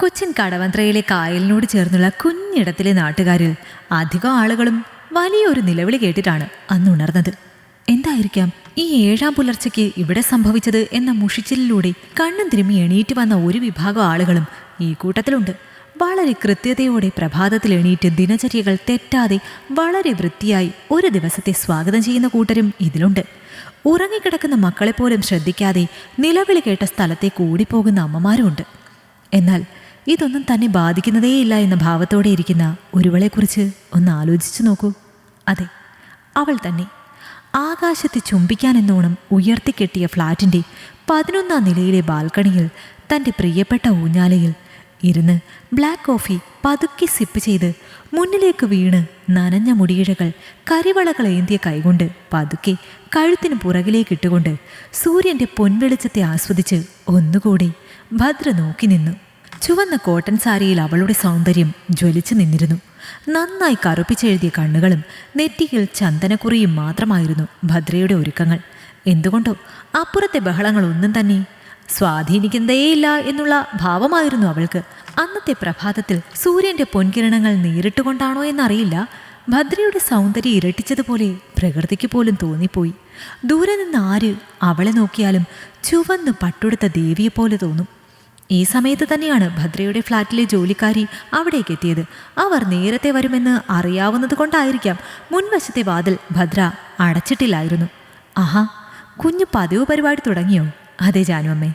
കൊച്ചിൻ കടവന്ത്രയിലെ കായലിനോട് ചേർന്നുള്ള കുഞ്ഞിടത്തിലെ നാട്ടുകാരിൽ അധികം ആളുകളും വലിയൊരു നിലവിളി കേട്ടിട്ടാണ് അന്ന് ഉണർന്നത്. എന്തായിരിക്കാം ഈ 7-ാം പുലർച്ചയ്ക്ക് ഇവിടെ സംഭവിച്ചത് എന്ന മുഷിച്ചിലിലൂടെ കണ്ണും തിരുമ്മി എണീറ്റ് വന്ന ഒരു വിഭാഗം ആളുകളും ഈ കൂട്ടത്തിലുണ്ട്. വളരെ കൃത്യതയോടെ പ്രഭാതത്തിൽ എണീറ്റ് ദിനചര്യകൾ തെറ്റാതെ വളരെ വൃത്തിയായി ഒരു ദിവസത്തെ സ്വാഗതം ചെയ്യുന്ന കൂട്ടരും ഇതിലുണ്ട്. ഉറങ്ങിക്കിടക്കുന്ന മക്കളെപ്പോലും ശ്രദ്ധിക്കാതെ നിലവിളി കേട്ട സ്ഥലത്തേക്ക് ഓടിപ്പോകുന്ന അമ്മമാരുമുണ്ട്. എന്നാൽ ഇതൊന്നും തന്നെ ബാധിക്കുന്നതേയില്ല എന്ന ഭാവത്തോടെ ഇരിക്കുന്ന ഒരുവളെക്കുറിച്ച് ഒന്ന് ആലോചിച്ചു നോക്കൂ. അതെ, അവൾ തന്നെ. ആകാശത്തെ ചുംബിക്കാനെന്നോണം ഉയർത്തിക്കെട്ടിയ ഫ്ലാറ്റിൻ്റെ 11-ാം നിലയിലെ ബാൽക്കണിയിൽ തൻ്റെ പ്രിയപ്പെട്ട ഊഞ്ഞാലയിൽ ഇരുന്ന് ബ്ലാക്ക് കോഫി പതുക്കെ സിപ്പ് ചെയ്ത് മുന്നിലേക്ക് വീണ് നനഞ്ഞ മുടിയിഴകൾ കരിവളകൾ ഏന്തിയ കൈകൊണ്ട് പതുക്കെ കഴുത്തിന് പുറകിലേക്കിട്ടുകൊണ്ട് സൂര്യൻ്റെ പൊൻവെളിച്ചത്തെ ആസ്വദിച്ച് ഒന്നുകൂടി ഭദ്ര നോക്കി നിന്നു. ചുവന്ന കോട്ടൺ സാരിയിൽ അവളുടെ സൗന്ദര്യം ജ്വലിച്ചു നിന്നിരുന്നു. നന്നായി കറുപ്പിച്ചെഴുതിയ കണ്ണുകളും നെറ്റിയിൽ ചന്ദനക്കുറിയും മാത്രമായിരുന്നു ഭദ്രയുടെ ഒരുക്കങ്ങൾ. എന്തുകൊണ്ടോ അപ്പുറത്തെ ബഹളങ്ങളൊന്നും തന്നെ സ്വാധീനിക്കുന്നതേയില്ല എന്നുള്ള ഭാവമായിരുന്നു അവൾക്ക്. അന്നത്തെ പ്രഭാതത്തിൽ സൂര്യൻ്റെ പൊൻകിരണങ്ങൾ നേരിട്ടുകൊണ്ടാണോ എന്നറിയില്ല, ഭദ്രയുടെ സൗന്ദര്യം ഇരട്ടിച്ചതുപോലെ പ്രകൃതിക്ക് പോലും തോന്നിപ്പോയി. ദൂരെ നിന്ന് ആര് അവളെ നോക്കിയാലും ചുവന്ന് പട്ടുടുത്ത ദേവിയെപ്പോലെ തോന്നും. ഈ സമയത്ത് തന്നെയാണ് ഭദ്രയുടെ ഫ്ലാറ്റിലെ ജോലിക്കാരി അവിടേക്ക് എത്തിയത്. അവർ നേരത്തെ വരുമെന്ന് അറിയാവുന്നത് കൊണ്ടായിരിക്കാം മുൻവശത്തെ വാതിൽ ഭദ്ര അടച്ചിട്ടില്ലായിരുന്നു. ആഹാ, കുഞ്ഞു പതിവ് പരിപാടി തുടങ്ങിയോ? അതെ ജാനുവമ്മേ,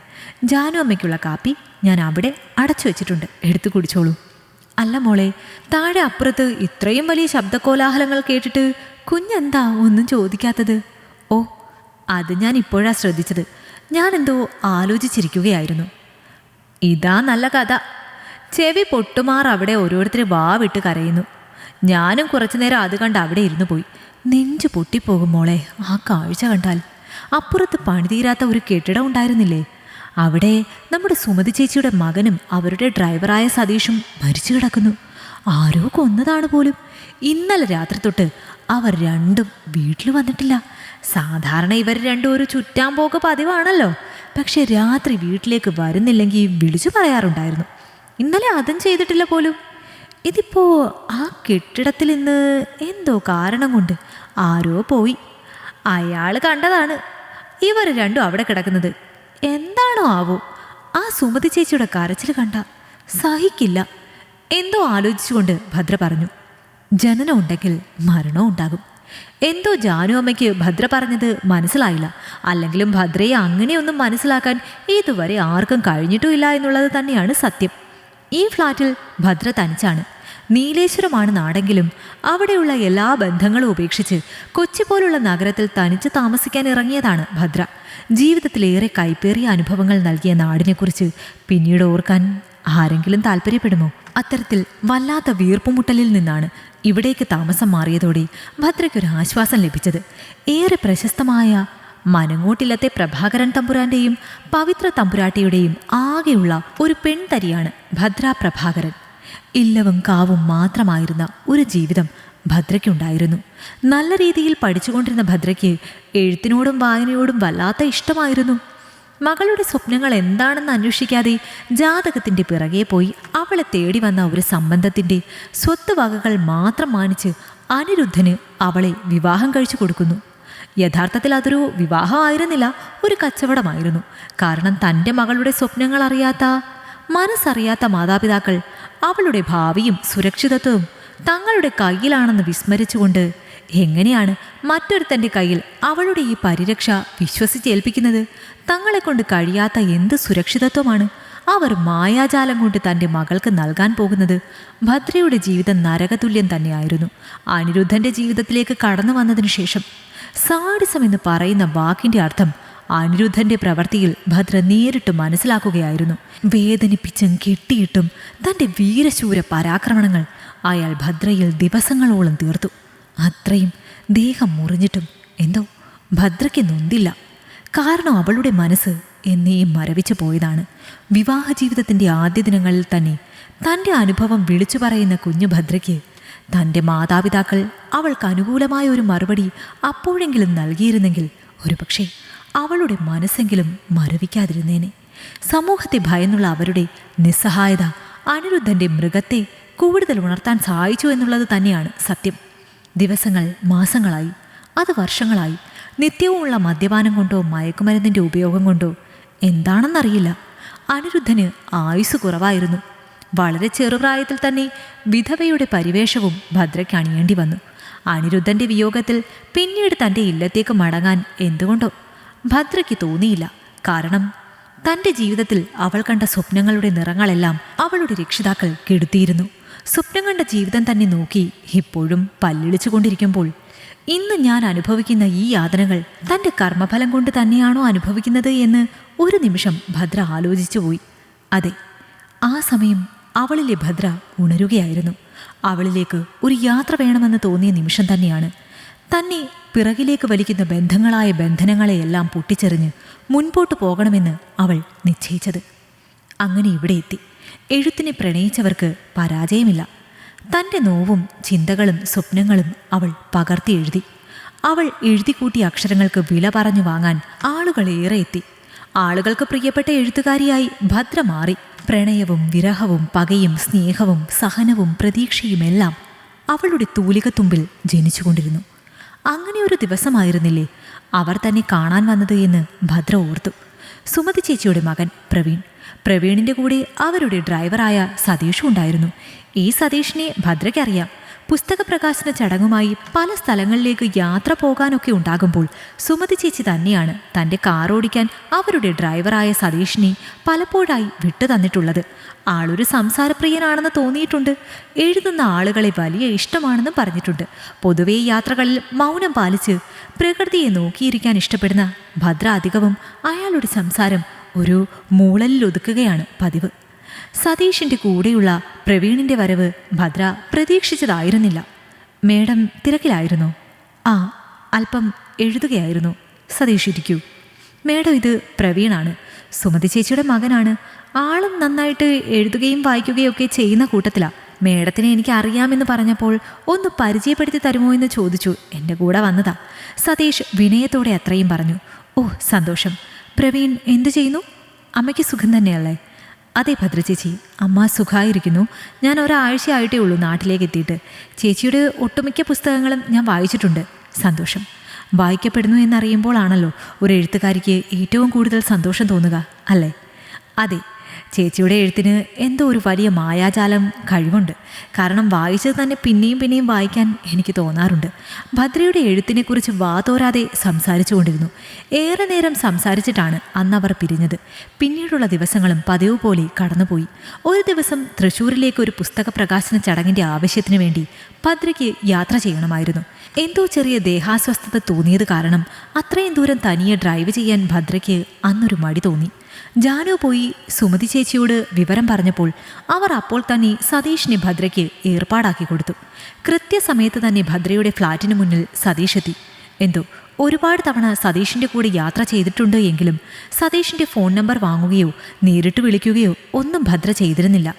ജാനുവമ്മയ്ക്കുള്ള കാപ്പി ഞാൻ അവിടെ അടച്ചു വെച്ചിട്ടുണ്ട്, എടുത്തു കുടിച്ചോളൂ. അല്ല മോളെ, താഴെ അപ്പുറത്ത് ഇത്രയും വലിയ ശബ്ദകോലാഹലങ്ങൾ കേട്ടിട്ട് കുഞ്ഞെന്താ ഒന്നും ചോദിക്കാത്തത്? ഓ, അത് ഞാൻ ഇപ്പോഴാ ശ്രദ്ധിച്ചത്. ഞാനെന്തോ ആലോചിച്ചിരിക്കുകയായിരുന്നു. ഇതാ നല്ല കഥ. ചെവി പൊട്ടുമാർ അവിടെ ഓരോരുത്തരെ വാവിട്ട് കരയുന്നു. ഞാനും കുറച്ചു നേരം അത് കണ്ട് അവിടെ ഇരുന്നു പോയി. നെഞ്ചു പൊട്ടിപ്പോകും മോളെ ആ കാഴ്ച കണ്ടാൽ. അപ്പുറത്ത് പണിതീരാത്ത ഒരു കെട്ടിടം ഉണ്ടായിരുന്നില്ലേ? അവിടെ നമ്മുടെ സുമതി ചേച്ചിയുടെ മകനും അവരുടെ ഡ്രൈവറായ സതീഷും മരിച്ചു കിടക്കുന്നു. ആരോ കൊന്നതാണ് പോലും. ഇന്നലെ രാത്രി തൊട്ട് അവർ രണ്ടും വീട്ടിൽ വന്നിട്ടില്ല. സാധാരണ ഇവർ രണ്ടും ഒരു ചുറ്റാൻ പോക്ക് പതിവാണല്ലോ. പക്ഷെ രാത്രി വീട്ടിലേക്ക് വരുന്നില്ലെങ്കിൽ വിളിച്ചു പറയാറുണ്ടായിരുന്നു. ഇന്നലെ അതും ചെയ്തിട്ടില്ല പോലും. ഇതിപ്പോ ആ കെട്ടിടത്തിൽ ഇന്ന് എന്തോ കാരണം കൊണ്ട് ആരോ പോയി. അയാൾ കണ്ടതാണ് ഇവർ രണ്ടും അവിടെ കിടക്കുന്നത്. എന്താണോ ആവോ? ആ സുമതി ചേച്ചിയുടെ കരച്ചിൽ കണ്ട സഹിക്കില്ല. എന്തോ ആലോചിച്ചുകൊണ്ട് ഭദ്ര പറഞ്ഞു, ജനനം ഉണ്ടെങ്കിൽ മരണവും ഉണ്ടാകും. എന്തോ ജാനുവമ്മയ്ക്ക് ഭദ്ര പറഞ്ഞത് മനസ്സിലായില്ല. അല്ലെങ്കിലും ഭദ്രയെ അങ്ങനെയൊന്നും മനസ്സിലാക്കാൻ ഇതുവരെ ആർക്കും കഴിഞ്ഞിട്ടുമില്ല എന്നുള്ളത് തന്നെയാണ് സത്യം. ഈ ഫ്ലാറ്റിൽ ഭദ്ര തനിച്ചാണ്. നീലേശ്വരമാണ് നാടെങ്കിലും അവിടെയുള്ള എല്ലാ ബന്ധങ്ങളും ഉപേക്ഷിച്ച് കൊച്ചി പോലുള്ള നഗരത്തിൽ തനിച്ച് താമസിക്കാൻ ഇറങ്ങിയതാണ് ഭദ്ര. ജീവിതത്തിലേറെ കൈപ്പേറിയ അനുഭവങ്ങൾ നൽകിയ നാടിനെക്കുറിച്ച് പിന്നീട് ഓർക്കാൻ ആരെങ്കിലും താല്പര്യപ്പെടുമോ? അത്തരത്തിൽ വല്ലാത്ത വീർപ്പുമുട്ടലിൽ നിന്നാണ് ഇവിടേക്ക് താമസം മാറിയതോടെ ഭദ്രയ്ക്കൊരു ആശ്വാസം ലഭിച്ചത്. ഏറെ പ്രശസ്തമായ മനങ്ങോട്ടില്ലത്തെ പ്രഭാകരൻ തമ്പുരാന്റെയും പവിത്ര തമ്പുരാട്ടിയുടെയും ആകെയുള്ള ഒരു പെൺതരിയാണ് ഭദ്ര പ്രഭാകരൻ. ഇല്ലവും കാവും മാത്രമായിരുന്ന ഒരു ജീവിതം ഭദ്രയ്ക്കുണ്ടായിരുന്നു. നല്ല രീതിയിൽ പഠിച്ചുകൊണ്ടിരുന്ന ഭദ്രയ്ക്ക് എഴുത്തിനോടും വായനയോടും വല്ലാത്ത ഇഷ്ടമായിരുന്നു. മകളുടെ സ്വപ്നങ്ങൾ എന്താണെന്ന് അന്വേഷിക്കാതെ ജാതകത്തിൻ്റെ പിറകെ പോയി അവളെ തേടി വന്ന ഒരു സംബന്ധത്തിൻ്റെ സ്വത്ത് വകകൾ മാത്രം മാനിച്ച് അനിരുദ്ധന് അവളെ വിവാഹം കഴിച്ചു കൊടുക്കുന്നു. യഥാർത്ഥത്തിൽ അതൊരു വിവാഹമായിരുന്നില്ല, ഒരു കച്ചവടമായിരുന്നു. കാരണം തൻ്റെ മകളുടെ സ്വപ്നങ്ങൾ അറിയാത്ത, മനസ്സറിയാത്ത മാതാപിതാക്കൾ അവളുടെ ഭാവിയും സുരക്ഷിതത്വവും തങ്ങളുടെ കയ്യിലാണെന്ന് വിസ്മരിച്ചുകൊണ്ട് എങ്ങനെയാണ് മറ്റൊരുത്തൻ്റെ കയ്യിൽ അവളുടെ ഈ പരിരക്ഷ വിശ്വസിച്ചേൽപ്പിക്കുന്നത്? തങ്ങളെക്കൊണ്ട് കഴിയാത്ത എന്ത് സുരക്ഷിതത്വമാണ് അവർ മായാജാലം കൊണ്ട് തൻ്റെ മകൾക്ക് നൽകാൻ പോകുന്നത്? ഭദ്രയുടെ ജീവിതം നരകതുല്യം തന്നെയായിരുന്നു. അനിരുദ്ധൻ്റെ ജീവിതത്തിലേക്ക് കടന്നു വന്നതിനു ശേഷം സാഡിസം എന്ന് പറയുന്ന വാക്കിൻ്റെ അർത്ഥം അനിരുദ്ധൻ്റെ പ്രവൃത്തിയിൽ ഭദ്ര നേരിട്ട് മനസ്സിലാക്കുകയായിരുന്നു. വേദനിപ്പിച്ചും കെട്ടിയിട്ടും തൻ്റെ വീരശൂര പരാക്രമണങ്ങൾ അയാൾ ഭദ്രയിൽ ദിവസങ്ങളോളം തീർത്തു. അത്രയും ദേഹം മുറിഞ്ഞിട്ടും എന്തോ ഭദ്രയ്ക്ക് നൊന്തില്ല. കാരണം അവളുടെ മനസ്സ് എന്നേ മരവിച്ചു പോയതാണ്. വിവാഹ ജീവിതത്തിൻ്റെ ആദ്യ ദിനങ്ങളിൽ തന്നെ തൻ്റെ അനുഭവം വിളിച്ചു പറയുന്ന കുഞ്ഞു ഭദ്രയ്ക്ക് തൻ്റെ മാതാപിതാക്കൾ അവൾക്ക് അനുകൂലമായ ഒരു മറുപടി അപ്പോഴെങ്കിലും നൽകിയിരുന്നെങ്കിൽ ഒരുപക്ഷെ അവളുടെ മനസ്സെങ്കിലും മരവിക്കാതിരുന്നേനെ. സമൂഹത്തെ ഭയന്നുള്ള അവരുടെ നിസ്സഹായത അനിരുദ്ധന്റെ മൃഗത്തെ കൂടുതൽ ഉണർത്താൻ സഹായിച്ചു എന്നുള്ളത് തന്നെയാണ് സത്യം. ദിവസങ്ങൾ മാസങ്ങളായി, അത് വർഷങ്ങളായി. നിത്യവുമുള്ള മദ്യപാനം കൊണ്ടോ മയക്കുമരുന്നിൻ്റെ ഉപയോഗം കൊണ്ടോ എന്താണെന്നറിയില്ല, അനിരുദ്ധന് ആയുസ് കുറവായിരുന്നു. വളരെ ചെറുപ്രായത്തിൽ തന്നെ വിധവയുടെ പരിവേഷവും ഭദ്രയ്ക്ക് അണിയേണ്ടി വന്നു. അനിരുദ്ധന്റെ വിയോഗത്തിൽ പിന്നീട് തൻ്റെ ഇല്ലത്തേക്ക് മടങ്ങാൻ എന്തുകൊണ്ടോ ഭദ്രയ്ക്ക് തോന്നിയില്ല. കാരണം തൻ്റെ ജീവിതത്തിൽ അവൾ കണ്ട സ്വപ്നങ്ങളുടെ നിറങ്ങളെല്ലാം അവളുടെ രക്ഷിതാക്കൾ കെടുത്തിയിരുന്നു. സ്വപ്നം കണ്ട ജീവിതം തന്നെ നോക്കി ഇപ്പോഴും പല്ലിളിച്ചു കൊണ്ടിരിക്കുമ്പോൾ ഇന്ന് ഞാൻ അനുഭവിക്കുന്ന ഈ യാതനകൾ തൻ്റെ കർമ്മഫലം കൊണ്ട് തന്നെയാണോ അനുഭവിക്കുന്നത് എന്ന് ഒരു നിമിഷം ഭദ്ര ആലോചിച്ചുപോയി. അതെ, ആ സമയം അവളിലെ ഭദ്ര ഉണരുകയായിരുന്നു. അവളിലേക്ക് ഒരു യാത്ര വേണമെന്ന് തോന്നിയ നിമിഷം തന്നെയാണ് തന്നെ പിറകിലേക്ക് വലിക്കുന്ന ബന്ധങ്ങളായ ബന്ധനങ്ങളെയെല്ലാം പൊട്ടിച്ചെറിഞ്ഞ് മുൻപോട്ട് പോകണമെന്ന് അവൾ നിശ്ചയിച്ചത്. അങ്ങനെ ഇവിടെ എത്തി. എഴുത്തിനെ പ്രണയിച്ചവർക്ക് പരാജയമില്ല. തൻ്റെ നോവും ചിന്തകളും സ്വപ്നങ്ങളും അവൾ പകർത്തി എഴുതി. അവൾ എഴുതിക്കൂട്ടിയ അക്ഷരങ്ങൾക്ക് വില പറഞ്ഞു വാങ്ങാൻ ആളുകളേറെ എത്തി. ആളുകൾക്ക് പ്രിയപ്പെട്ട എഴുത്തുകാരിയായി ഭദ്ര മാറി. പ്രണയവും വിരഹവും പകയും സ്നേഹവും സഹനവും പ്രതീക്ഷയുമെല്ലാം അവളുടെ തൂലികത്തുമ്പിൽ ജനിച്ചുകൊണ്ടിരുന്നു. അങ്ങനെ ഒരു ദിവസമായിരുന്നില്ലേ അവർ തന്നെ കാണാൻ വന്നത് എന്ന് ഭദ്ര ഓർത്തു. സുമതി ചേച്ചിയുടെ മകൻ പ്രവീണിൻ്റെ കൂടെ അവരുടെ ഡ്രൈവറായ സതീഷും ഉണ്ടായിരുന്നു. ഈ സതീഷിനെ ഭദ്രയ്ക്കറിയാം. പുസ്തക പ്രകാശന ചടങ്ങുമായി പല സ്ഥലങ്ങളിലേക്ക് യാത്ര പോകാനൊക്കെ ഉണ്ടാകുമ്പോൾ സുമതി ചേച്ചി തന്നെയാണ് തൻ്റെ കാർ ഓടിക്കാൻ അവരുടെ ഡ്രൈവറായ സതീഷിനെ പലപ്പോഴായി വിട്ടു തന്നിട്ടുള്ളത്. ആളൊരു സംസാരപ്രിയനാണെന്ന് തോന്നിയിട്ടുണ്ട്. എഴുതുന്ന ആളുകളെ വലിയ ഇഷ്ടമാണെന്നും പറഞ്ഞിട്ടുണ്ട്. പൊതുവെ യാത്രകളിൽ മൗനം പാലിച്ച് പ്രകൃതിയെ നോക്കിയിരിക്കാൻ ഇഷ്ടപ്പെടുന്ന ഭദ്ര അധികവും അയാളുടെ സംസാരം ഒരു മൂളലിൽ ഒതുക്കുകയാണ് പതിവ്. സതീഷിൻ്റെ കൂടെയുള്ള പ്രവീണിൻ്റെ വരവ് ഭദ്ര പ്രതീക്ഷിച്ചതായിരുന്നില്ല. മേഡം തിരക്കിലായിരുന്നോ? ആ, അല്പം എഴുതുകയായിരുന്നു. സതീഷ് ഇരിക്കൂ. മേഡം, ഇത് പ്രവീണാണ്, സുമതി ചേച്ചിയുടെ മകനാണ്. ആളും നന്നായിട്ട് എഴുതുകയും വായിക്കുകയും ഒക്കെ ചെയ്യുന്ന കൂട്ടത്തിലാണ്. മേഡത്തിനെ എനിക്ക് അറിയാമെന്ന് പറഞ്ഞപ്പോൾ ഒന്ന് പരിചയപ്പെടുത്തി തരുമോ എന്ന് ചോദിച്ചു എൻ്റെ കൂടെ വന്നതാ. സതീഷ് വിനയത്തോടെ അത്രയും പറഞ്ഞു. ഓ, സന്തോഷം. പ്രവീൺ എന്തു ചെയ്യുന്നു? അമ്മയ്ക്ക് സുഖം തന്നെയല്ലേ? അതെ ഭദ്ര ചേച്ചി, അമ്മ സുഖമായിരിക്കുന്നു. ഞാൻ ഒരാഴ്ചയായിട്ടേ ഉള്ളൂ നാട്ടിലേക്ക് എത്തിയിട്ട്. ചേച്ചിയുടെ ഒട്ടുമിക്ക പുസ്തകങ്ങളും ഞാൻ വായിച്ചിട്ടുണ്ട്. സന്തോഷം. വായിക്കപ്പെടുന്നു എന്നറിയുമ്പോഴാണല്ലോ ഒരു എഴുത്തുകാരിക്ക് ഏറ്റവും കൂടുതൽ സന്തോഷം തോന്നുക, അല്ലേ? അതെ, ചേച്ചിയുടെ എഴുത്തിന് എന്തോ ഒരു വലിയ മായാജാലം കഴിവുണ്ട്. കാരണം വായിച്ചത് തന്നെ പിന്നെയും പിന്നെയും വായിക്കാൻ എനിക്ക് തോന്നാറുണ്ട്. ഭദ്രയുടെ എഴുത്തിനെക്കുറിച്ച് വാതോരാതെ സംസാരിച്ചു കൊണ്ടിരുന്നു. ഏറെ നേരം സംസാരിച്ചിട്ടാണ് അന്നവർ പിരിഞ്ഞത്. പിന്നീടുള്ള ദിവസങ്ങളും പതിവ് പോലെ കടന്നുപോയി. ഒരു ദിവസം തൃശ്ശൂരിലേക്ക് ഒരു പുസ്തക പ്രകാശന ചടങ്ങിൻ്റെ ആവശ്യത്തിന് വേണ്ടി ഭദ്രയ്ക്ക് യാത്ര ചെയ്യണമായിരുന്നു. എന്തോ ചെറിയ ദേഹാസ്വസ്ഥത തോന്നിയത് കാരണം അത്രയും ദൂരം തനിയെ ഡ്രൈവ് ചെയ്യാൻ ഭദ്രയ്ക്ക് അന്നൊരു മടി തോന്നി. ജാനു പോയി സുമതി ചേച്ചിയോട് വിവരം പറഞ്ഞപ്പോൾ അവർ അപ്പോൾ തന്നെ സതീഷിനെ ഭദ്രയ്ക്ക് ഏർപ്പാടാക്കി കൊടുത്തു. കൃത്യസമയത്ത് തന്നെ ഭദ്രയുടെ ഫ്ലാറ്റിന് മുന്നിൽ സതീഷ് എത്തി. എന്തോ ഒരുപാട് തവണ സതീഷിൻ്റെ കൂടെ യാത്ര ചെയ്തിട്ടുണ്ട് എങ്കിലും സതീഷിൻ്റെ ഫോൺ നമ്പർ വാങ്ങുകയോ നേരിട്ട് വിളിക്കുകയോ ഒന്നും ഭദ്ര ചെയ്തിരുന്നില്ല.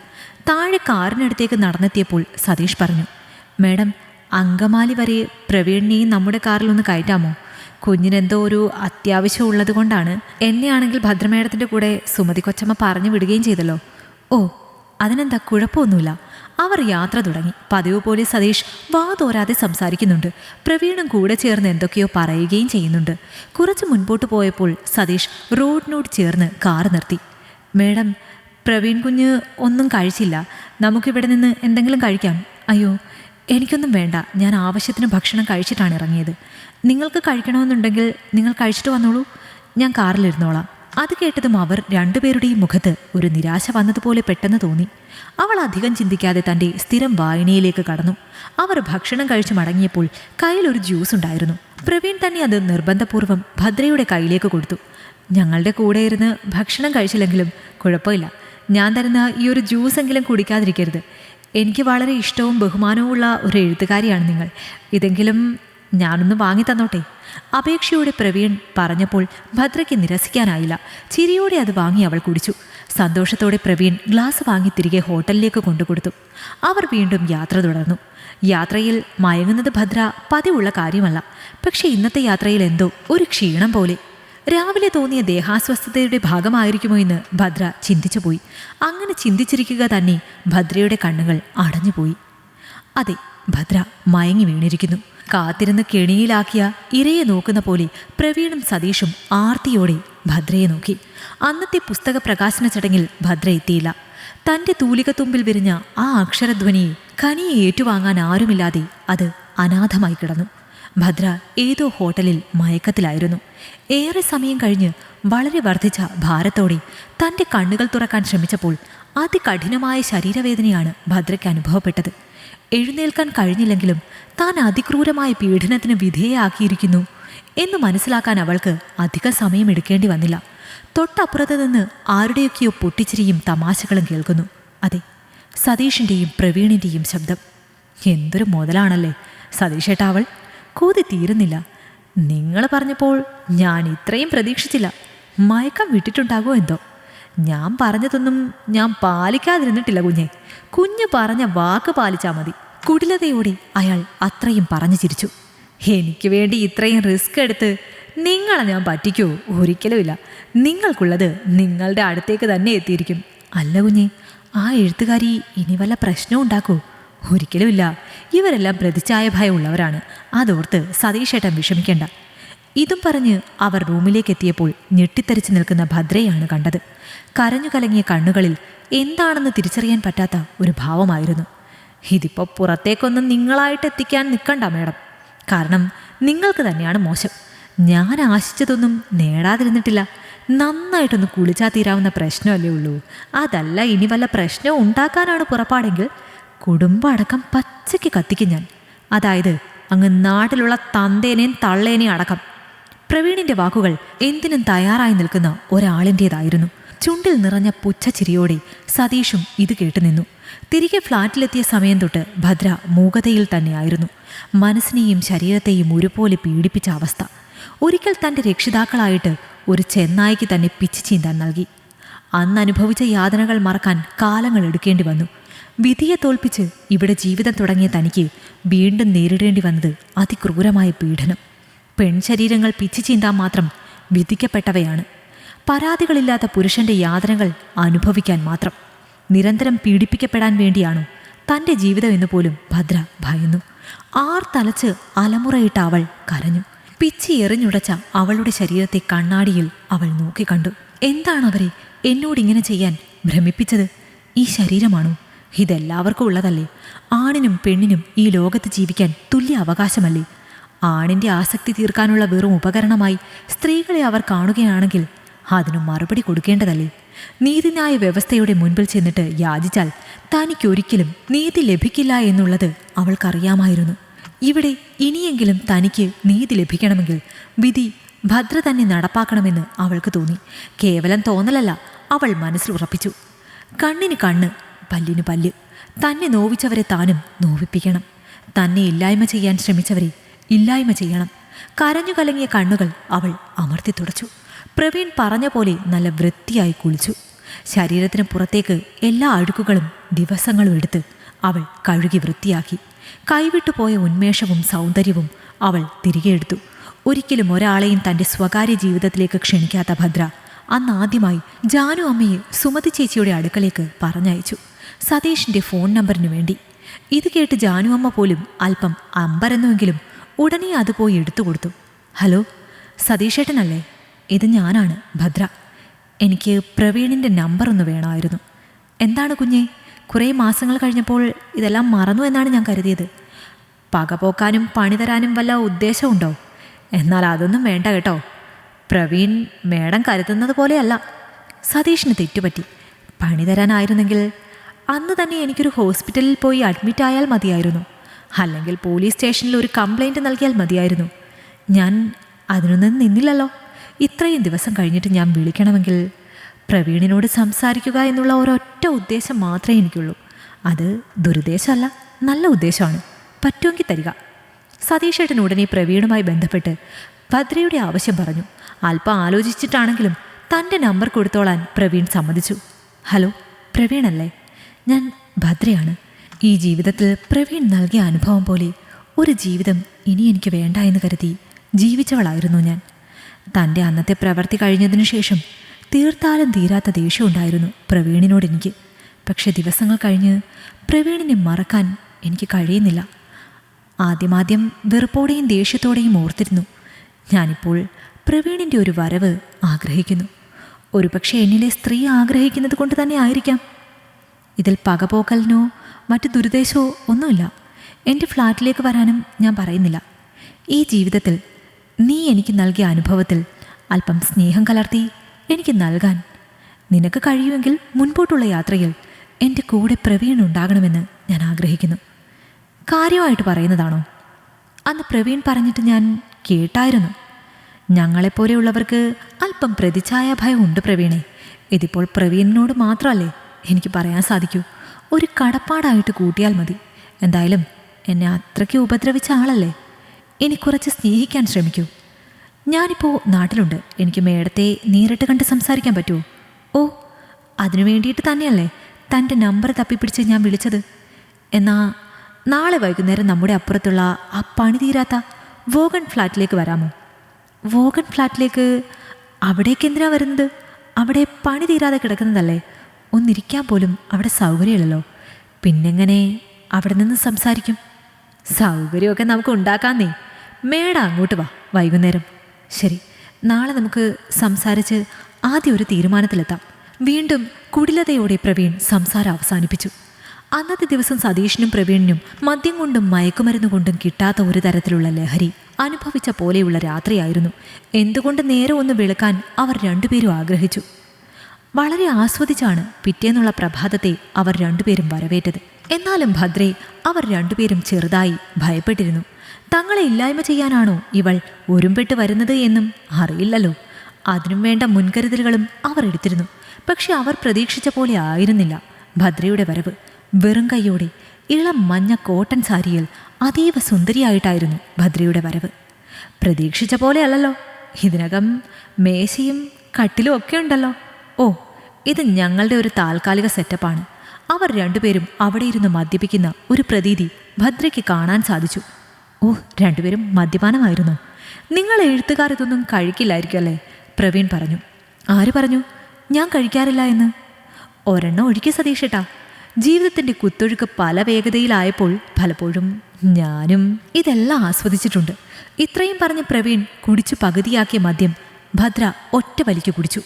താഴെ കാറിനടുത്തേക്ക് നടന്നെത്തിയപ്പോൾ സതീഷ് പറഞ്ഞു, മേഡം, അങ്കമാലി വരെ പ്രവീണിനെയും നമ്മുടെ കാറിലൊന്ന് കയറ്റാമോ? കുഞ്ഞിനെന്തോ ഒരു അത്യാവശ്യം ഉള്ളത് കൊണ്ടാണ്. എന്നെയാണെങ്കിൽ ഭദ്രമേഡത്തിൻ്റെ കൂടെ സുമതി കൊച്ചമ്മ പറഞ്ഞു വിടുകയും ചെയ്തല്ലോ. ഓ, അതിനെന്താ, കുഴപ്പമൊന്നുമില്ല. അവർ യാത്ര തുടങ്ങി. പതിവ് പോലെ സതീഷ് വാതോരാതെ സംസാരിക്കുന്നുണ്ട്. പ്രവീണും കൂടെ ചേർന്ന് എന്തൊക്കെയോ പറയുകയും ചെയ്യുന്നുണ്ട്. കുറച്ച് മുൻപോട്ട് പോയപ്പോൾ സതീഷ് റോഡിനോട് ചേർന്ന് കാർ നിർത്തി. മേഡം, പ്രവീൺ കുഞ്ഞ് ഒന്നും കഴിച്ചില്ല. നമുക്കിവിടെ നിന്ന് എന്തെങ്കിലും കഴിക്കാം. അയ്യോ, എനിക്കൊന്നും വേണ്ട. ഞാൻ ആവശ്യത്തിന് ഭക്ഷണം കഴിച്ചിട്ടാണ് ഇറങ്ങിയത്. നിങ്ങൾക്ക് കഴിക്കണമെന്നുണ്ടെങ്കിൽ നിങ്ങൾ കഴിച്ചിട്ട് വന്നോളൂ, ഞാൻ കാറിലിരുന്നോളാം. അത് കേട്ടതും അവർ രണ്ടുപേരുടെയും മുഖത്ത് ഒരു നിരാശ വന്നതുപോലെ പെട്ടെന്ന് തോന്നി. അവൾ അധികം ചിന്തിക്കാതെ തൻ്റെ സ്ഥിരം വായനയിലേക്ക് കടന്നു. അവർ ഭക്ഷണം കഴിച്ച് മടങ്ങിയപ്പോൾ കയ്യിലൊരു ജ്യൂസ് ഉണ്ടായിരുന്നു. പ്രവീൺ തന്നെ അത് നിർബന്ധപൂർവ്വം ഭദ്രയുടെ കയ്യിലേക്ക് കൊടുത്തു. ഞങ്ങളുടെ കൂടെ ഇരുന്ന് ഭക്ഷണം കഴിച്ചില്ലെങ്കിലും കുഴപ്പമില്ല. ഞാൻ തരുന്ന ഈ ഒരു ജ്യൂസെങ്കിലും കുടിക്കാതിരിക്കരുത്. എനിക്ക് വളരെ ഇഷ്ടവും ബഹുമാനവും ഉള്ള ഒരു എഴുത്തുകാരിയാണ് നിങ്ങൾ. ഇതെങ്കിലും ഞാനൊന്ന് വാങ്ങി തന്നോട്ടെ. അപേക്ഷയോടെ പ്രവീൺ പറഞ്ഞപ്പോൾ ഭദ്രയ്ക്ക് നിരസിക്കാനായില്ല. ചിരിയോടെ അത് വാങ്ങി അവൾ കുടിച്ചു. സന്തോഷത്തോടെ പ്രവീൺ ഗ്ലാസ് വാങ്ങി തിരികെ ഹോട്ടലിലേക്ക് കൊണ്ടുകൊടുത്തു. അവർ വീണ്ടും യാത്ര തുടർന്നു. യാത്രയിൽ മയങ്ങുന്നത് ഭദ്ര പതിവുള്ള കാര്യമല്ല. പക്ഷേ ഇന്നത്തെ യാത്രയിൽ എന്തോ ഒരു ക്ഷീണം പോലെ. രാവിലെ തോന്നിയ ദേഹാസ്വസ്ഥതയുടെ ഭാഗമായിരിക്കുമോ എന്ന് ഭദ്ര ചിന്തിച്ചുപോയി. അങ്ങനെ ചിന്തിച്ചിരിക്കുക തന്നെ ഭദ്രയുടെ കണ്ണുകൾ അടഞ്ഞുപോയി. അതെ, ഭദ്ര മയങ്ങി വീണിരിക്കുന്നു. കാത്തിരുന്ന് കെണിയിലാക്കിയ ഇരയെ നോക്കുന്ന പോലെ പ്രവീണും സതീഷും ആർത്തിയോടെ ഭദ്രയെ നോക്കി. അന്നത്തെ പുസ്തക പ്രകാശന ചടങ്ങിൽ ഭദ്ര എത്തിയില്ല. തൻ്റെ തൂലികത്തുമ്പിൽ വിരിഞ്ഞ ആ അക്ഷരധ്വനിയെ ഖനിയെ ഏറ്റുവാങ്ങാൻ ആരുമില്ലാതെ അത് അനാഥമായി കിടന്നു. ഭദ്ര ഏതോ ഹോട്ടലിൽ മയക്കത്തിലായിരുന്നു. ഏറെ സമയം കഴിഞ്ഞ് വളരെ വർദ്ധിച്ച ഭാരത്തോടെ തൻ്റെ കണ്ണുകൾ തുറക്കാൻ ശ്രമിച്ചപ്പോൾ അതികഠിനമായ ശരീരവേദനയാണ് ഭദ്രയ്ക്ക് അനുഭവപ്പെട്ടത്. എഴുന്നേൽക്കാൻ കഴിഞ്ഞില്ലെങ്കിലും താൻ അതിക്രൂരമായ പീഡനത്തിന് വിധേയയാക്കിയിരിക്കുന്നു എന്ന് മനസ്സിലാക്കാൻ അവൾക്ക് അധിക സമയം എടുക്കേണ്ടി വന്നില്ല. തൊട്ടപ്പുറത്ത് നിന്ന് ആരുടെയൊക്കെയോ പൊട്ടിച്ചിരിയും തമാശകളും കേൾക്കുന്നു. അതെ, സതീഷിൻ്റെയും പ്രവീണിൻ്റെയും ശബ്ദം. എന്തൊരു മുതലാണല്ലേ സതീഷേട്ടാ അവൾ. കൂതി തീരുന്നില്ല. നിങ്ങൾ പറഞ്ഞപ്പോൾ ഞാൻ ഇത്രയും പ്രതീക്ഷിച്ചില്ല. മയക്കം വിട്ടിട്ടുണ്ടാകുമോ എന്തോ. ഞാൻ പറഞ്ഞതൊന്നും ഞാൻ പാലിക്കാതിരുന്നിട്ടില്ല കുഞ്ഞെ. കുഞ്ഞ് പറഞ്ഞ വാക്ക് പാലിച്ചാൽ മതി. കുടിലതയോടെ അയാൾ അത്രയും പറഞ്ഞു ചിരിച്ചു. എനിക്ക് വേണ്ടി ഇത്രയും റിസ്ക് എടുത്ത് നിങ്ങളെ ഞാൻ പറ്റിക്കുമോ? ഒരിക്കലുമില്ല. നിങ്ങൾക്കുള്ളത് നിങ്ങളുടെ അടുത്തേക്ക് തന്നെ എത്തിയിരിക്കും. അല്ല കുഞ്ഞെ, ആ എഴുത്തുകാരി ഇനി വല്ല പ്രശ്നവും ഉണ്ടാക്കുമോ? ഒരിക്കലുമില്ല. ഇവരെല്ലാം പ്രതിച്ഛായ ഭയമുള്ളവരാണ്. അതോർത്ത് സതീഷേട്ടൻ വിഷമിക്കേണ്ട. ഇതും പറഞ്ഞ് അവർ റൂമിലേക്ക് എത്തിയപ്പോൾ ഞെട്ടിത്തരിച്ചു നിൽക്കുന്ന ഭദ്രയാണ് കണ്ടത്. കരഞ്ഞു കലങ്ങിയ കണ്ണുകളിൽ എന്താണെന്ന് തിരിച്ചറിയാൻ പറ്റാത്ത ഒരു ഭാവമായിരുന്നു. ഇതിപ്പോൾ പുറത്തേക്കൊന്നും നിങ്ങളായിട്ട് എത്തിക്കാൻ നിൽക്കണ്ട മേഡം. കാരണം നിങ്ങൾക്ക് തന്നെയാണ് മോശം. ഞാൻ ആശിച്ചതൊന്നും നേടാതിരുന്നിട്ടില്ല. നന്നായിട്ടൊന്ന് കുളിച്ചാൽ തീരാവുന്ന പ്രശ്നമല്ലേ ഉള്ളൂ. അതല്ല ഇനി വല്ല പ്രശ്നവും ഉണ്ടാക്കാനാണ് പുറപ്പാടെങ്കിൽ കുടുംബം അടക്കം പച്ചയ്ക്ക് കത്തിക്കും ഞാൻ. അതായത് അങ്ങ് നാട്ടിലുള്ള തന്തേനെയും തള്ളേനെയും അടക്കം. പ്രവീണിൻ്റെ വാക്കുകൾ എന്തിനും തയ്യാറായി നിൽക്കുന്ന ഒരാളിൻ്റേതായിരുന്നു. ചുണ്ടിൽ നിറഞ്ഞ പുച്ഛച്ചിരിയോടെ സതീഷും ഇത് കേട്ടുനിന്നു. തിരികെ ഫ്ലാറ്റിലെത്തിയ സമയം തൊട്ട് ഭദ്ര മൂകതയിൽ തന്നെയായിരുന്നു. മനസ്സിനെയും ശരീരത്തെയും ഒരുപോലെ പീഡിപ്പിച്ച അവസ്ഥ. ഒരിക്കൽ തൻ്റെ രക്ഷിതാക്കളായിട്ട് ഒരു ചെന്നായിക്ക് തന്നെ പിച്ചു ചീന്താൻ നൽകി. അന്ന് അനുഭവിച്ച യാതനകൾ മറക്കാൻ കാലങ്ങൾ എടുക്കേണ്ടി വന്നു. വിധിയെ തോൽപ്പിച്ച് ഇവിടെ ജീവിതം തുടങ്ങിയ തനിക്ക് വീണ്ടും നേരിടേണ്ടി വന്നത് അതിക്രൂരമായ പീഡനം. പെൺശരീരങ്ങൾ പിച്ചു ചീന്താൻ മാത്രം വിധിക്കപ്പെട്ടവയാണ്. പരാതികളില്ലാത്ത പുരുഷന്റെ യാതനകൾ അനുഭവിക്കാൻ മാത്രം. നിരന്തരം പീഡിപ്പിക്കപ്പെടാൻ വേണ്ടിയാണോ തൻ്റെ ജീവിതം എന്ന് പോലും ഭദ്ര ഭയന്നു. തലച്ച് അലമുറയിട്ട അവൾ കരഞ്ഞു. പിച്ചി എറിഞ്ഞുടച്ച അവളുടെ ശരീരത്തെ കണ്ണാടിയിൽ അവൾ നോക്കിക്കണ്ടു. എന്താണ് അവരെ എന്നോടിങ്ങനെ ചെയ്യാൻ ഭ്രമിപ്പിച്ചത്? ഈ ശരീരമാണോ? ഇതെല്ലാവർക്കും ഉള്ളതല്ലേ? ആണിനും പെണ്ണിനും ഈ ലോകത്ത് ജീവിക്കാൻ തുല്യ അവകാശമല്ലേ? ആണിൻ്റെ ആസക്തി തീർക്കാനുള്ള വെറും ഉപകരണമായി സ്ത്രീകളെ അവർ കാണുകയാണെങ്കിൽ അതിനു മറുപടി കൊടുക്കേണ്ടതല്ലേ? നീതിന്യായ വ്യവസ്ഥയുടെ മുൻപിൽ ചെന്നിട്ട് യാചിച്ചാൽ തനിക്കൊരിക്കലും നീതി ലഭിക്കില്ല എന്നുള്ളത് അവൾക്കറിയാമായിരുന്നു. ഇവിടെ ഇനിയെങ്കിലും തനിക്ക് നീതി ലഭിക്കണമെങ്കിൽ വിധി ഭദ്ര തന്നെ നടപ്പാക്കണമെന്ന് അവൾക്ക് തോന്നി. കേവലം തോന്നലല്ല, അവൾ മനസ്സിൽ ഉറപ്പിച്ചു. കണ്ണിന് കണ്ണ്, പല്ലിന് പല്ല്. തന്നെ നോവിച്ചവരെ താനും നോവിപ്പിക്കണം. തന്നെ ഇല്ലായ്മ ചെയ്യാൻ ശ്രമിച്ചവരെ ഇല്ലായ്മ ചെയ്യണം. കരഞ്ഞു കലങ്ങിയ കണ്ണുകൾ അവൾ അമർത്തി തുടച്ചു. പ്രവീൺ പറഞ്ഞ പോലെ നല്ല വൃത്തിയായി കുളിച്ചു. ശരീരത്തിന് പുറത്തേക്ക് എല്ലാ അഴുക്കുകളും ദിവസങ്ങളും എടുത്ത് അവൾ കഴുകി വൃത്തിയാക്കി. കൈവിട്ടുപോയ ഉന്മേഷവും സൗന്ദര്യവും അവൾ തിരികെ എടുത്തു. ഒരിക്കലും ഒരാളെയും തൻ്റെ സ്വകാര്യ ജീവിതത്തിലേക്ക് ക്ഷണിക്കാത്ത ഭദ്ര അന്നാദ്യമായി ജാനു അമ്മയെ സുമതി ചേച്ചിയുടെ അടുക്കലേക്ക് പറഞ്ഞയച്ചു, സതീഷിൻ്റെ ഫോൺ നമ്പറിനു വേണ്ടി. ഇത് കേട്ട് ജാനു അമ്മ പോലും അല്പം അമ്പരന്നുവെങ്കിലും ഉടനെ അത് പോയി എടുത്തു കൊടുത്തു. ഹലോ, സതീഷേട്ടനല്ലേ? ഇത് ഞാനാണ്, ഭദ്ര. എനിക്ക് പ്രവീണിൻ്റെ നമ്പറൊന്ന് വേണമായിരുന്നു. എന്താണ് കുഞ്ഞേ, കുറേ മാസങ്ങൾ കഴിഞ്ഞപ്പോൾ ഇതെല്ലാം മറന്നു എന്നാണ് ഞാൻ കരുതിയത്. പകപോക്കാനും പണി തരാനും വല്ല ഉദ്ദേശമുണ്ടോ? എന്നാൽ അതൊന്നും വേണ്ട കേട്ടോ. പ്രവീൺ മേഡം കരുതുന്നത് പോലെയല്ല. സതീഷിന് തെറ്റുപറ്റി. പണി തരാനായിരുന്നെങ്കിൽ അന്ന് തന്നെ എനിക്കൊരു ഹോസ്പിറ്റലിൽ പോയി അഡ്മിറ്റ് ആയാൽ മതിയായിരുന്നു. അല്ലെങ്കിൽ പോലീസ് സ്റ്റേഷനിൽ ഒരു കംപ്ലൈൻറ്റ് നൽകിയാൽ മതിയായിരുന്നു. ഞാൻ അതിനൊന്നും നിന്നില്ലല്ലോ. ഇത്രയും ദിവസം കഴിഞ്ഞിട്ട് ഞാൻ വിളിക്കണമെങ്കിൽ പ്രവീണിനോട് സംസാരിക്കുക എന്നുള്ള ഒരൊറ്റ ഉദ്ദേശം മാത്രമേ എനിക്കുള്ളൂ. അത് ദുരുദ്ദേശമല്ല, നല്ല ഉദ്ദേശമാണ്. പറ്റുമെങ്കിൽ തരിക. സതീഷേട്ടൻ ഉടനെ പ്രവീണുമായി ബന്ധപ്പെട്ട് ഭദ്രയുടെ ആവശ്യം പറഞ്ഞു. അല്പം ആലോചിച്ചിട്ടാണെങ്കിലും തൻ്റെ നമ്പർ കൊടുത്തോളാൻ പ്രവീൺ സമ്മതിച്ചു. ഹലോ, പ്രവീണല്ലേ? ഞാൻ ഭദ്രയാണ്. ഈ ജീവിതത്തിൽ പ്രവീൺ നൽകിയ അനുഭവം പോലെ ഒരു ജീവിതം ഇനി എനിക്ക് വേണ്ട എന്ന് കരുതി ജീവിച്ചവളായിരുന്നു ഞാൻ. തൻ്റെ അന്നത്തെ പ്രവൃത്തി കഴിഞ്ഞതിനു ശേഷം തീർത്താലും തീരാത്ത ദേഷ്യമുണ്ടായിരുന്നു പ്രവീണിനോട് എനിക്ക്. പക്ഷെ ദിവസങ്ങൾ കഴിഞ്ഞ് പ്രവീണിനെ മറക്കാൻ എനിക്ക് കഴിയുന്നില്ല. ആദ്യമാദ്യം വെറുപ്പോടെയും ദേഷ്യത്തോടെയും ഓർത്തിരുന്നു. ഞാനിപ്പോൾ പ്രവീണിൻ്റെ ഒരു വരവ് ആഗ്രഹിക്കുന്നു. ഒരുപക്ഷെ എന്നിലെ സ്ത്രീ ആഗ്രഹിക്കുന്നത് കൊണ്ട് തന്നെ ആയിരിക്കാം. ഇതിൽ പകപോക്കലിനോ മറ്റു ദുരുദ്ദേശമോ ഒന്നുമില്ല. എൻ്റെ ഫ്ലാറ്റിലേക്ക് വരാനും ഞാൻ പറയുന്നില്ല. ഈ ജീവിതത്തിൽ നീ എനിക്ക് നൽകിയ അനുഭവത്തിൽ അല്പം സ്നേഹം കലർത്തി എനിക്ക് നൽകാൻ നിനക്ക് കഴിയുമെങ്കിൽ മുൻപോട്ടുള്ള യാത്രയിൽ എൻ്റെ കൂടെ പ്രവീൺ ഉണ്ടാകണമെന്ന് ഞാൻ ആഗ്രഹിക്കുന്നു. കാര്യമായിട്ട് പറയുന്നതാണോ? അന്ന് പ്രവീൺ പറഞ്ഞിട്ട് ഞാൻ കേട്ടായിരുന്നു. ഞങ്ങളെപ്പോലെയുള്ളവർക്ക് അല്പം പ്രതിച്ഛായ ഭയം ഉണ്ട് പ്രവീണെ. ഇതിപ്പോൾ പ്രവീണിനോട് മാത്രമല്ലേ എനിക്ക് പറയാൻ സാധിക്കൂ. ഒരു കടപ്പാടായിട്ട് കൂട്ടിയാൽ മതി. എന്തായാലും എന്നെ അത്രയ്ക്ക് ഉപദ്രവിച്ച ആളല്ലേ, ഇനി കുറച്ച് സ്നേഹിക്കാൻ ശ്രമിക്കൂ. ഞാനിപ്പോൾ നാട്ടിലുണ്ട്. എനിക്ക് മേഡത്തെ നേരിട്ട് കണ്ട് സംസാരിക്കാൻ പറ്റുമോ? ഓ, അതിനു വേണ്ടിയിട്ട് തന്നെയല്ലേ തൻ്റെ നമ്പർ തപ്പിപ്പിടിച്ച് ഞാൻ വിളിച്ചത്. എന്നാ നാളെ വൈകുന്നേരം നമ്മുടെ അപ്പുറത്തുള്ള ആ പണി തീരാത്ത വോഗൺ ഫ്ലാറ്റിലേക്ക് വരാമോ? വോഗൺ ഫ്ലാറ്റിലേക്ക്? അവിടേക്ക് എന്തിനാ വരുന്നത്? അവിടെ പണി തീരാതെ കിടക്കുന്നതല്ലേ. ഒന്നിരിക്കാൻ പോലും അവിടെ സൗകര്യമില്ലല്ലോ. പിന്നെങ്ങനെ അവിടെ നിന്ന് സംസാരിക്കും? സൗകര്യമൊക്കെ നമുക്ക് ഉണ്ടാക്കാന്നേ. മേഡം അങ്ങോട്ട് വാ വൈകുന്നേരം. ശരി, നാളെ നമുക്ക് സംസാരിച്ച് ആദ്യം ഒരു തീരുമാനത്തിലെത്താം. വീണ്ടും കുടിലതയോടെ പ്രവീൺ സംസാരം അവസാനിപ്പിച്ചു. അന്നത്തെ ദിവസം സതീഷിനും പ്രവീണിനും മദ്യം കൊണ്ടും മയക്കുമരുന്ന് കൊണ്ടും കിട്ടാത്ത ഒരു തരത്തിലുള്ള ലഹരി അനുഭവിച്ച പോലെയുള്ള രാത്രിയായിരുന്നു. എന്തുകൊണ്ട് നേരെ ഒന്ന് വെളുക്കാൻ അവർ രണ്ടുപേരും ആഗ്രഹിച്ചു. വളരെ ആസ്വദിച്ചാണ് പിറ്റേന്നുള്ള പ്രഭാതത്തെ അവർ രണ്ടുപേരും വരവേറ്റത്. എന്നാലും ഭദ്രയെ അവർ രണ്ടുപേരും ചെറുതായി ഭയപ്പെട്ടിരുന്നു. തങ്ങളെ ഇല്ലായ്മ ചെയ്യാനാണോ ഇവൾ ഒരുമ്പെട്ട് വരുന്നത് എന്നും അറിയില്ലല്ലോ. അതിനും വേണ്ട മുൻകരുതലുകളും അവർ എടുത്തിരുന്നു. പക്ഷെ അവർ പ്രതീക്ഷിച്ച പോലെ ആയിരുന്നില്ല ഭദ്രയുടെ വരവ്. വെറും കൈയോടെ ഇളം മഞ്ഞ കോട്ടൺ സാരിയിൽ അതീവ സുന്ദരിയായിട്ടായിരുന്നു ഭദ്രയുടെ വരവ്. പ്രതീക്ഷിച്ച പോലെ അല്ലല്ലോ. ഇതിനകം മേശയും കട്ടിലും ഒക്കെ ഉണ്ടല്ലോ. ഓ, ഇത് ഞങ്ങളുടെ ഒരു താൽക്കാലിക സെറ്റപ്പാണ്. അവർ രണ്ടുപേരും അവിടെ ഇരുന്ന് മദ്യപിക്കുന്ന ഒരു പ്രതീതി ഭദ്രയ്ക്ക് കാണാൻ സാധിച്ചു. ഓ, രണ്ടുപേരും മദ്യപാനമായിരുന്നു. നിങ്ങൾ എഴുത്തുകാർ ഇതൊന്നും കഴിക്കില്ലായിരിക്കും അല്ലേ? പ്രവീൺ പറഞ്ഞു. ആര് പറഞ്ഞു ഞാൻ കഴിക്കാറില്ല എന്ന്? ഒരെണ്ണം ഒഴുക്കി സതീഷേട്ടാ. ജീവിതത്തിൻ്റെ കുത്തൊഴുക്ക് പല വേഗതയിലായപ്പോൾ പലപ്പോഴും ഞാനും ഇതെല്ലാം ആസ്വദിച്ചിട്ടുണ്ട്. ഇത്രയും പറഞ്ഞ് പ്രവീൺ കുടിച്ചു പകുതിയാക്കിയ മദ്യം ഭദ്ര ഒറ്റ വലിക്ക് കുടിച്ചു.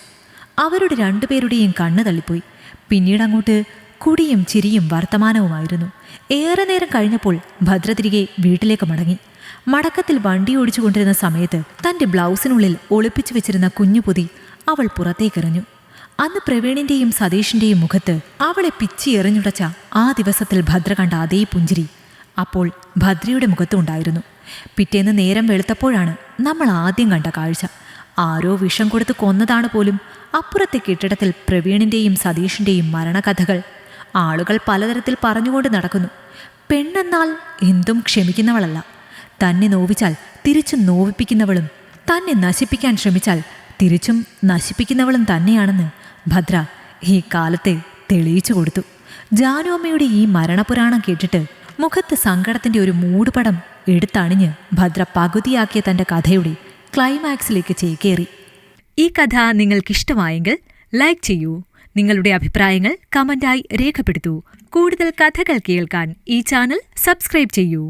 അവരുടെ രണ്ടുപേരുടെയും കണ്ണ് തള്ളിപ്പോയി. പിന്നീട് അങ്ങോട്ട് കുടിയും ചിരിയും വർത്തമാനവുമായിരുന്നു. ഏറെ നേരം കഴിഞ്ഞപ്പോൾ ഭദ്ര തിരികെ വീട്ടിലേക്ക് മടങ്ങി. മടക്കത്തിൽ വണ്ടി ഓടിച്ചു കൊണ്ടിരുന്ന സമയത്ത് തൻ്റെ ബ്ലൗസിനുള്ളിൽ ഒളിപ്പിച്ചു വെച്ചിരുന്ന കുഞ്ഞുപൊതി അവൾ പുറത്തേക്കെറിഞ്ഞു. അന്ന് പ്രവീണിൻ്റെയും സതീഷിൻ്റെയും മുഖത്ത് അവളെ പിച്ചി എറിഞ്ഞുടച്ച ആ ദിവസത്തിൽ ഭദ്ര കണ്ട അതേ പുഞ്ചിരി അപ്പോൾ ഭദ്രയുടെ മുഖത്തുണ്ടായിരുന്നു. പിറ്റേന്ന് നേരം വെളുത്തപ്പോഴാണ് നമ്മൾ ആദ്യം കണ്ട കാഴ്ച. ആരോ വിഷം കൊടുത്ത് കൊന്നതാണ് പോലും. അപ്പുറത്തെ കെട്ടിടത്തിൽ പ്രവീണിൻ്റെയും സതീഷിൻ്റെയും മരണകഥകൾ ആളുകൾ പലതരത്തിൽ പറഞ്ഞുകൊണ്ട് നടക്കുന്നു. പെണ്ണെന്നാൽ എന്തും ക്ഷമിക്കുന്നവളല്ല. തന്നെ നോവിച്ചാൽ തിരിച്ചും നോവിപ്പിക്കുന്നവളും തന്നെ നശിപ്പിക്കാൻ ശ്രമിച്ചാൽ തിരിച്ചും നശിപ്പിക്കുന്നവളും തന്നെയാണെന്ന് ഭദ്ര ഈ കാലത്തെ തെളിയിച്ചു കൊടുത്തു. ജാനുഅമ്മയുടെ ഈ മരണപുരാണം കേട്ടിട്ട് മുഖത്ത് സങ്കടത്തിൻ്റെ ഒരു മൂടുപടം എടുത്തണിഞ്ഞ് ഭദ്ര പകുതിയാക്കിയ തൻ്റെ കഥയുടെ ക്ലൈമാക്സിലേക്ക് ചേക്കേറി. ഈ കഥ നിങ്ങൾക്കിഷ്ടമായെങ്കിൽ ലൈക്ക് ചെയ്യൂ. നിങ്ങളുടെ അഭിപ്രായങ്ങൾ കമന്റായി രേഖപ്പെടുത്തൂ. കൂടുതൽ കഥകൾ കേൾക്കാൻ ഈ ചാനൽ സബ്സ്ക്രൈബ് ചെയ്യൂ.